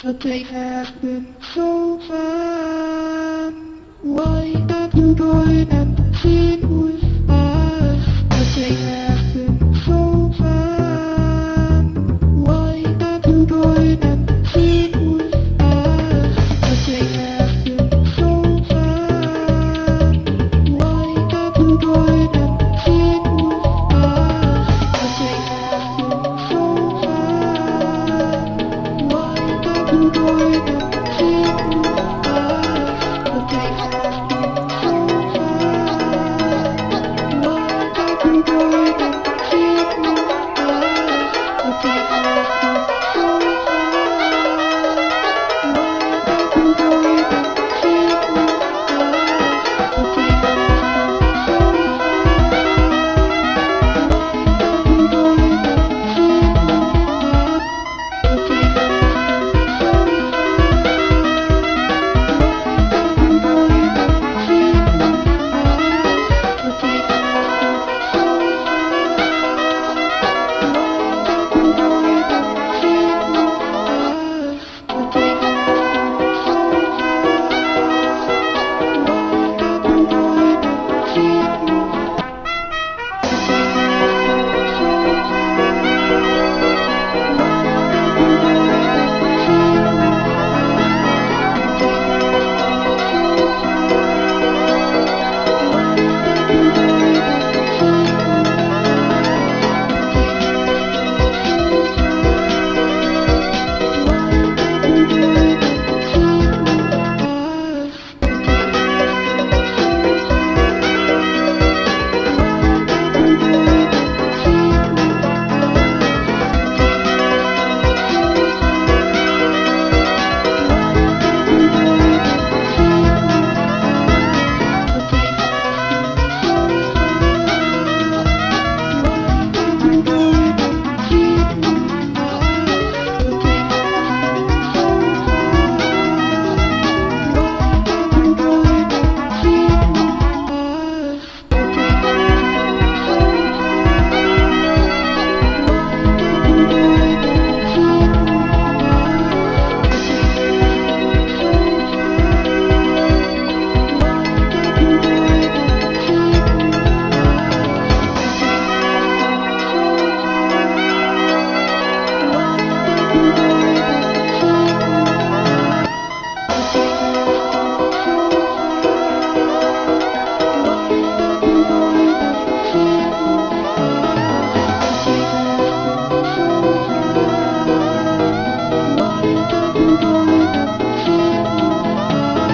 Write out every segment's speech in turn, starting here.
but they have been so fun. Why don't you join and sing with us? But they have been so fun. Why don't you join and sing with us? But they have been so fun. Why don't you join and sing with us? But they have been so fun. Why don't you join and sing with us? But they have been so fun. Why don't you join and sing with us? But they have been so fun. Why don't you join and sing with us? But they have been so fun. Why don't you join and sing with us?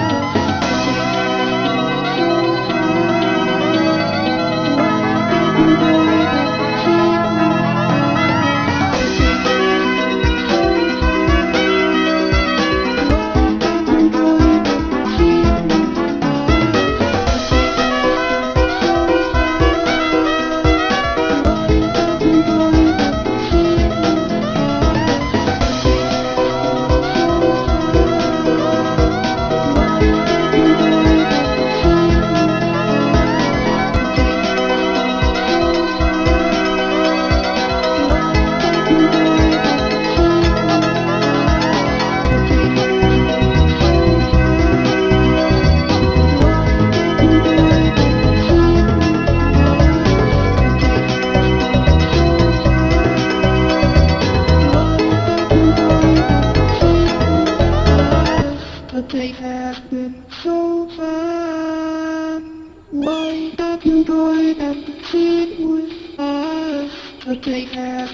But they have been so But they have been so fun. Why don't you join and sing with us? But they have